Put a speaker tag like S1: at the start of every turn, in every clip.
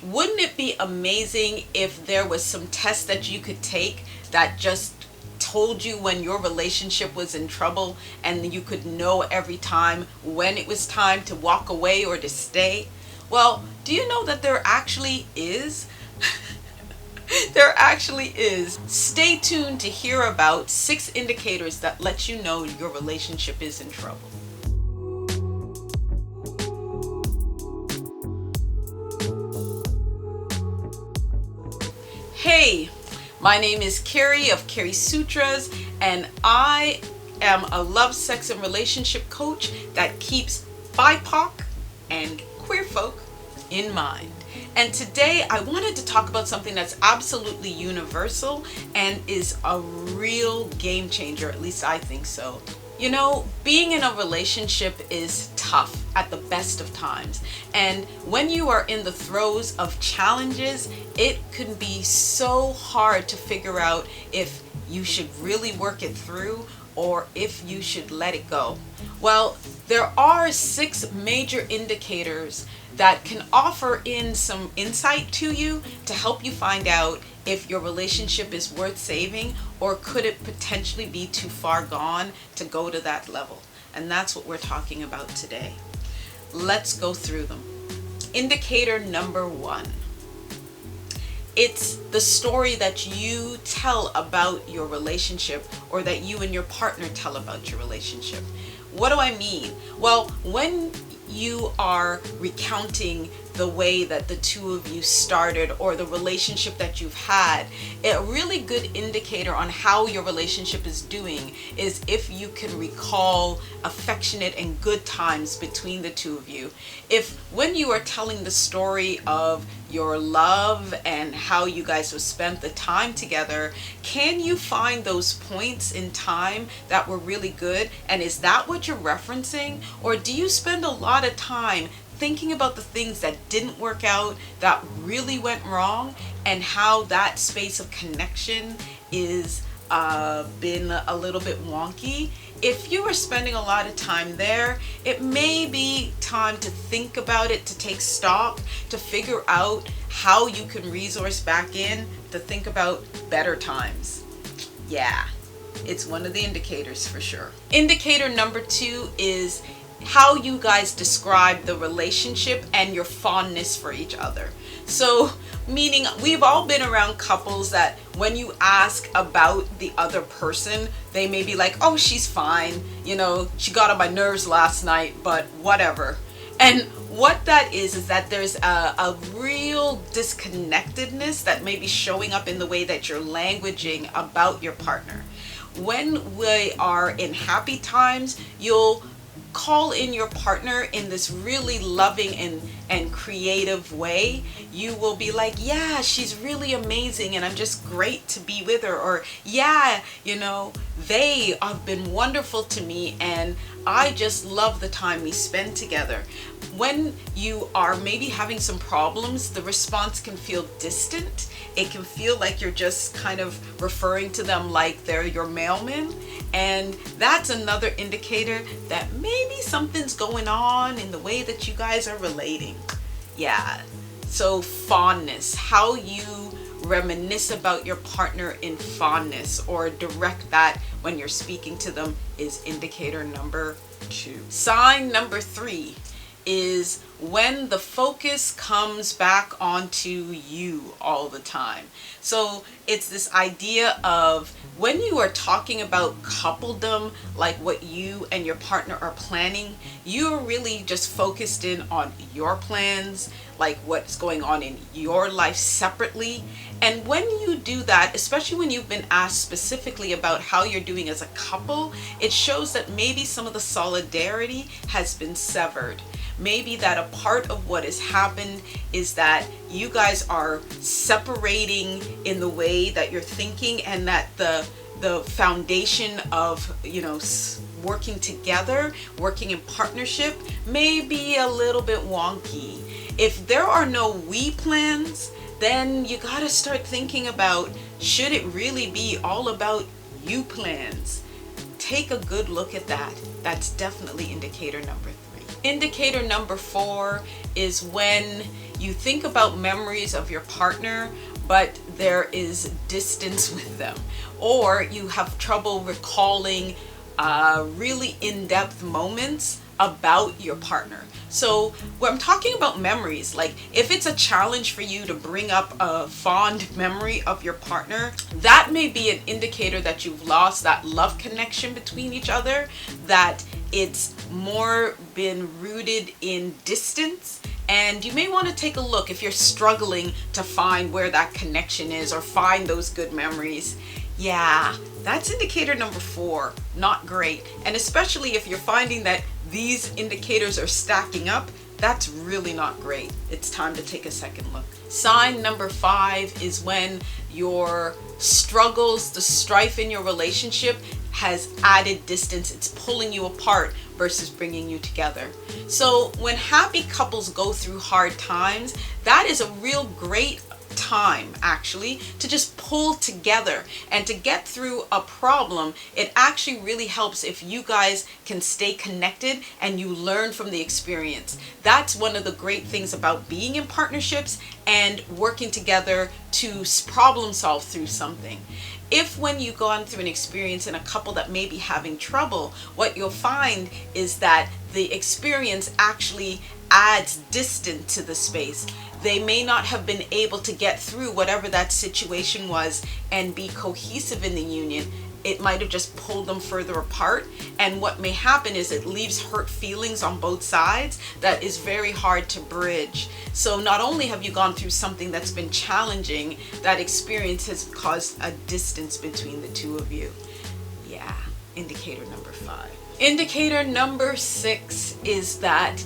S1: Wouldn't it be amazing if there was some test that you could take that just told you when your relationship was in trouble, and you could know every time when it was time to walk away or to stay? Well, do you know that there actually is? There actually is. Stay tuned to hear about 6 indicators that let you know your relationship is in trouble. Hey, my name is Carrie of Carrie Sutras, and I am a love, sex, and relationship coach that keeps BIPOC and queer folk in mind. And today I wanted to talk about something that's absolutely universal and is a real game changer, at least I think so. You know, being in a relationship is tough at the best of times. And when you are in the throes of challenges, it can be so hard to figure out if you should really work it through or if you should let it go. Well, there are 6 major indicators that can offer in some insight to you to help you find out if your relationship is worth saving, or could it potentially be too far gone to go to that level. And that's what we're talking about today. Let's go through them. Indicator number 1. It's the story that you tell about your relationship, or that you and your partner tell about your relationship. What do I mean? Well, when you are recounting the way that the two of you started, or the relationship that you've had, a really good indicator on how your relationship is doing is if you can recall affectionate and good times between the two of you. If when you are telling the story of your love and how you guys have spent the time together, can you find those points in time that were really good? And is that what you're referencing? Or do you spend a lot of time thinking about the things that didn't work out, that really went wrong, and how that space of connection is been a little bit wonky? If you are spending a lot of time there, it may be time to think about it, to take stock, to figure out how you can resource back in, to think about better times. Yeah, it's one of the indicators for sure. Indicator number 2 is how you guys describe the relationship and your fondness for each other. So, meaning we've all been around couples that when you ask about the other person, they may be like, oh, she's fine. You know, she got on my nerves last night, but whatever. And what that is that there's a real disconnectedness that may be showing up in the way that you're languaging about your partner. When we are in happy times, you'll call in your partner in this really loving and creative way. You will be like, yeah, she's really amazing and I'm just great to be with her. Or, yeah, you know, they have been wonderful to me and I just love the time we spend together. When you are maybe having some problems, the response can feel distant. It can feel like you're just kind of referring to them like they're your mailman. And that's another indicator that maybe something's going on in the way that you guys are relating. Yeah. So fondness, how you reminisce about your partner in fondness or direct that when you're speaking to them, is indicator number 2. Sign number 3 is when the focus comes back onto you all the time. So it's this idea of when you are talking about coupledom, like what you and your partner are planning, you're really just focused in on your plans, like what's going on in your life separately. And when you do that, especially when you've been asked specifically about how you're doing as a couple, it shows that maybe some of the solidarity has been severed. Maybe that a part of what has happened is that you guys are separating in the way that you're thinking, and that the foundation of, you know, working together, working in partnership may be a little bit wonky. If there are no we plans, then you got to start thinking about, should it really be all about you plans? Take a good look at that. That's definitely indicator number 3. Indicator number 4 is when you think about memories of your partner, but there is distance with them, or you have trouble recalling really in-depth moments about your partner. So when I'm talking about memories, like if it's a challenge for you to bring up a fond memory of your partner, that may be an indicator that you've lost that love connection between each other, that it's more been rooted in distance. And you may want to take a look if you're struggling to find where that connection is or find those good memories. Yeah, that's indicator number 4. Not great. And especially if you're finding that these indicators are stacking up, that's really not great. It's time to take a second look. Sign number 5 is when your struggles, the strife in your relationship has added distance. It's pulling you apart versus bringing you together. So when happy couples go through hard times, that is a real great time actually to just pull together and to get through a problem. It actually really helps if you guys can stay connected and you learn from the experience. That's one of the great things about being in partnerships and working together to problem solve through something. If when you go on through an experience in a couple that may be having trouble, what you'll find is that the experience actually adds distance to the space. They may not have been able to get through whatever that situation was and be cohesive in the union. It might have just pulled them further apart, and what may happen is it leaves hurt feelings on both sides that is very hard to bridge. So not only have you gone through something that's been challenging, that experience has caused a distance between the two of you. Yeah, indicator number 5. Indicator number 6 is that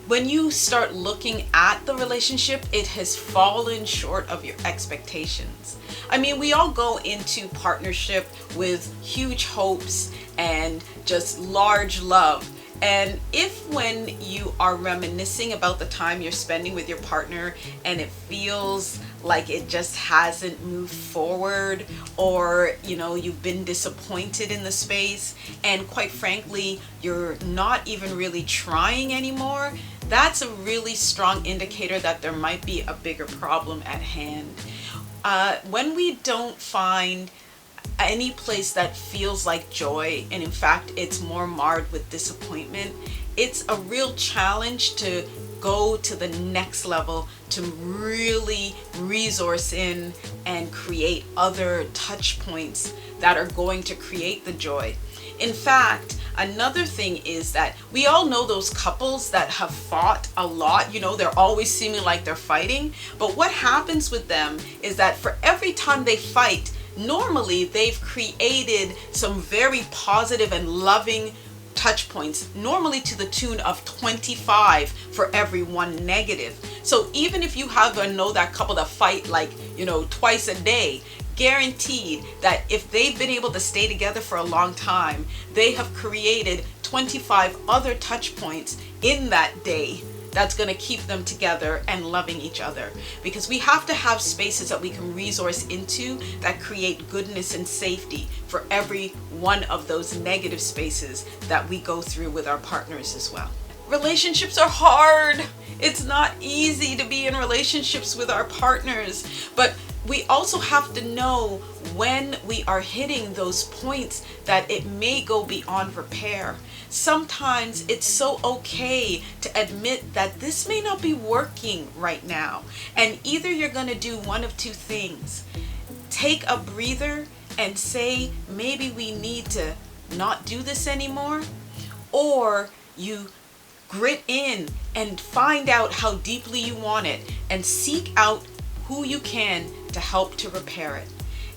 S1: when you start looking at the relationship, it has fallen short of your expectations. I mean, we all go into partnership with huge hopes and just large love. And if when you are reminiscing about the time you're spending with your partner and it feels like it just hasn't moved forward, or you've been disappointed in the space, and quite frankly you're not even really trying anymore, that's a really strong indicator that there might be a bigger problem at hand. When we don't find any place that feels like joy, and in fact it's more marred with disappointment, it's a real challenge to go to the next level, to really resource in and create other touch points that are going to create the joy. In fact, another thing is that we all know those couples that have fought a lot. They're always seeming like they're fighting, but what happens with them is that for every time they fight, normally they've created some very positive and loving touch points, normally to the tune of 25 for every one negative. So even if you know that couple that fight twice a day, guaranteed that if they've been able to stay together for a long time, they have created 25 other touch points in that day that's going to keep them together and loving each other. Because we have to have spaces that we can resource into that create goodness and safety for every one of those negative spaces that we go through with our partners as well. Relationships are hard. It's not easy to be in relationships with our partners, but we also have to know when we are hitting those points that it may go beyond repair. Sometimes it's so okay to admit that this may not be working right now. And either you're going to do one of two things. Take a breather and say, maybe we need to not do this anymore. Or you grit in and find out how deeply you want it and seek out who you can to help to repair it.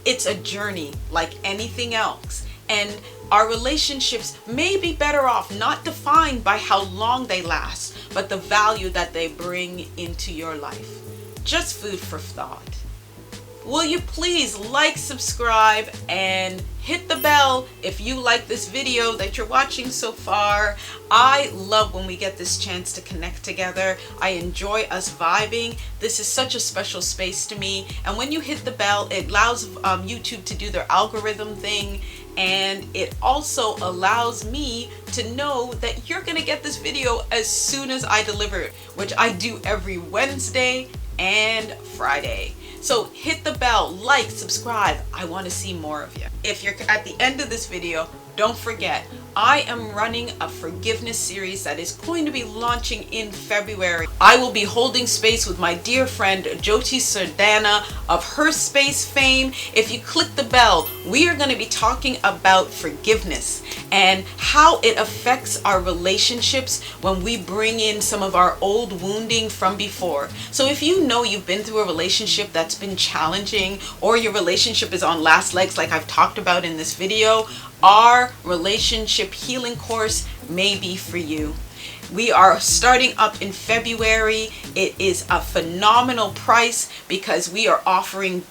S1: It's a journey like anything else, and our relationships may be better off not defined by how long they last, but the value that they bring into your life. Just food for thought. Will you please like, subscribe, and hit the bell if you like this video that you're watching so far. I love when we get this chance to connect together. I enjoy us vibing. This is such a special space to me. And when you hit the bell, it allows YouTube to do their algorithm thing, And it also allows me to know that you're gonna get this video as soon as I deliver it, which I do every Wednesday and Friday. So hit the bell, like, subscribe. I want to see more of you. If you're at the end of this video, don't forget, I am running a forgiveness series that is going to be launching in February. I will be holding space with my dear friend Jyoti Sardana of Her Space fame. If you click the bell, we are going to be talking about forgiveness and how it affects our relationships when we bring in some of our old wounding from before. So if you know you've been through a relationship that's been challenging, or your relationship is on last legs like I've talked about in this video, our relationship healing course may be for you. We are starting up in February. It is a phenomenal price because we are offering,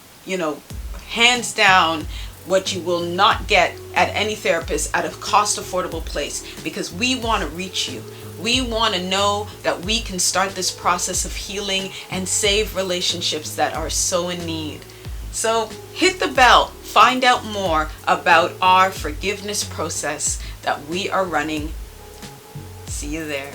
S1: hands down, what you will not get at any therapist at a cost affordable place, because we want to reach you. We want to know that we can start this process of healing and save relationships that are so in need. So hit the bell, find out more about our forgiveness process that we are running. See you there.